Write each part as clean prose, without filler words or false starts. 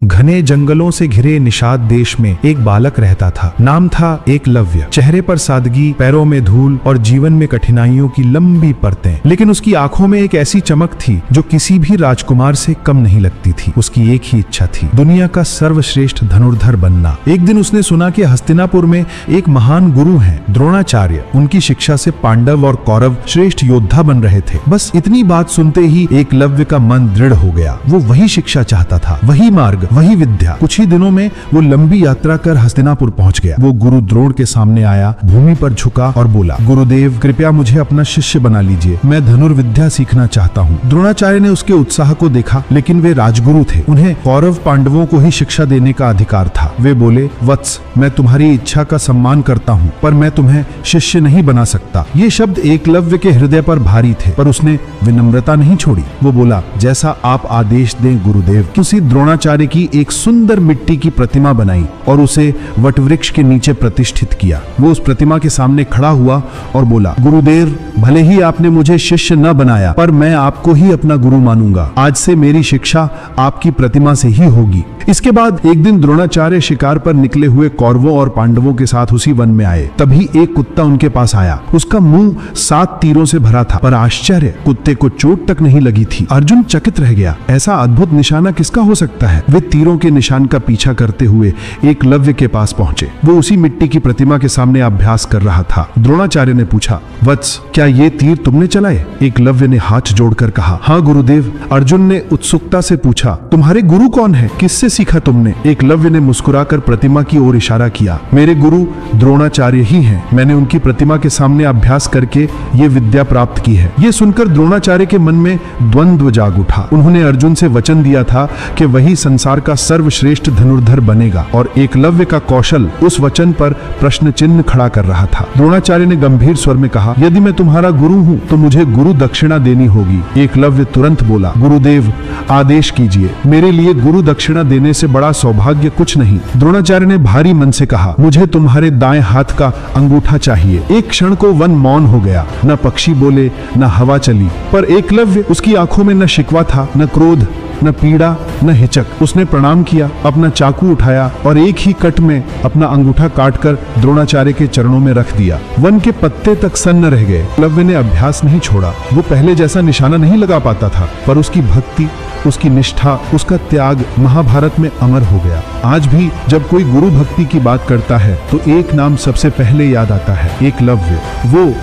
घने जंगलों से घिरे निषाद देश में एक बालक रहता था। नाम था एकलव्य। चेहरे पर सादगी, पैरों में धूल और जीवन में कठिनाइयों की लंबी परतें। लेकिन उसकी आंखों में एक ऐसी चमक थी जो किसी भी राजकुमार से कम नहीं लगती थी। उसकी एक ही इच्छा थी, दुनिया का सर्वश्रेष्ठ धनुर्धर बनना। एक दिन उसने सुना कि हस्तिनापुर में एक महान गुरु हैं, द्रोणाचार्य। उनकी शिक्षा से पांडव और कौरव श्रेष्ठ योद्धा बन रहे थे। बस इतनी बात सुनते ही एकलव्य का मन दृढ़ हो गया। वो वही शिक्षा चाहता था, वही मार्ग, वही विद्या। कुछ ही दिनों में वो लंबी यात्रा कर हस्तिनापुर पहुंच गया। वो गुरु द्रोण के सामने आया, भूमि पर झुका और बोला, गुरुदेव कृपया मुझे अपना शिष्य बना लीजिए, मैं धनुर्विद्या सीखना चाहता हूँ। द्रोणाचार्य ने उसके उत्साह को देखा, लेकिन वे राजगुरु थे, उन्हें कौरव पांडवों को ही शिक्षा देने का अधिकार था। वे बोले, वत्स मैं तुम्हारी इच्छा का सम्मान करता हूँ, पर मैं तुम्हें शिष्य नहीं बना सकता। ये शब्द एकलव्य के हृदय पर भारी थे, पर उसने विनम्रता नहीं छोड़ी। वो बोला, जैसा आप आदेश दें गुरुदेव। उसी द्रोणाचार्य की एक सुंदर मिट्टी की प्रतिमा बनाई और उसे वटवृक्ष के नीचे प्रतिष्ठित किया। वो उस प्रतिमा के सामने खड़ा हुआ और बोला, गुरुदेव भले ही आपने मुझे शिष्य न बनाया, पर मैं आपको ही अपना गुरु मानूंगा। आज से मेरी शिक्षा आपकी प्रतिमा से ही होगी। इसके बाद एक दिन द्रोणाचार्य शिकार पर निकले हुए कौरवों और पांडवों के साथ उसी वन में आए। तभी एक कुत्ता उनके पास आया। उसका मुंह 7 तीरों से भरा था, पर आश्चर्य, कुत्ते को चोट तक नहीं लगी थी। अर्जुन चकित रह गया, ऐसा अद्भुत निशाना किसका हो सकता है। वे तीरों के निशान का पीछा करते हुए एकलव्य के पास पहुंचे। वो उसी मिट्टी की प्रतिमा के सामने अभ्यास कर रहा था। द्रोणाचार्य ने पूछा, वत्स क्या ये तीर तुमने चलाए? एकलव्य ने हाथ जोड़कर कहा, हाँ गुरुदेव। अर्जुन ने उत्सुकता से पूछा, तुम्हारे गुरु कौन है, किससे सीखा तुमने? एकलव्य ने मुस्कुराकर प्रतिमा की ओर इशारा किया, मेरे गुरु द्रोणाचार्य ही हैं। मैंने उनकी प्रतिमा के सामने अभ्यास करके ये विद्या प्राप्त की है। ये सुनकर द्रोणाचार्य के मन में द्वंद्व जाग उठा। उन्होंने अर्जुन से वचन दिया था कि वही संसार का सर्वश्रेष्ठ धनुर्धर बनेगा, और एकलव्य का कौशल उस वचन पर प्रश्न चिन्ह खड़ा कर रहा था। द्रोणाचार्य ने गंभीर स्वर में कहा, यदि मैं तुम्हारा गुरु हूँ तो मुझे गुरु दक्षिणा देनी होगी। एकलव्य तुरंत बोला, गुरुदेव आदेश कीजिए, मेरे लिए गुरु दक्षिणा देने से बड़ा सौभाग्य कुछ नहीं। द्रोणाचार्य ने भारी मन से कहा, मुझे तुम्हारे दाएं हाथ का अंगूठा चाहिए। एक क्षण को वन मौन हो गया। न पक्षी बोले, न हवा चली, पर एकलव्य, उसकी आंखों में न शिकवा था, न क्रोध, न पीड़ा, न हिचक। उसने प्रणाम किया, अपना चाकू उठाया और एक ही कट में अपना अंगूठा काटकर द्रोणाचार्य के चरणों में रख दिया। वन के पत्ते तक सन्न रह गए। एकलव्य ने अभ्यास नहीं छोड़ा। वो पहले जैसा निशाना नहीं लगा पाता था, पर उसकी भक्ति, उसकी निष्ठा, उसका त्याग महाभारत में अमर हो गया। आज भी जब कोई गुरु भक्ति की बात करता है तो एक नाम सबसे पहले याद आता है, एकलव्य। वो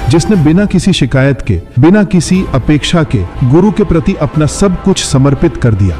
जिसने बिना किसी शिकायत के, बिना किसी अपेक्षा के गुरु के प्रति अपना सब कुछ समर्पित कर दिया।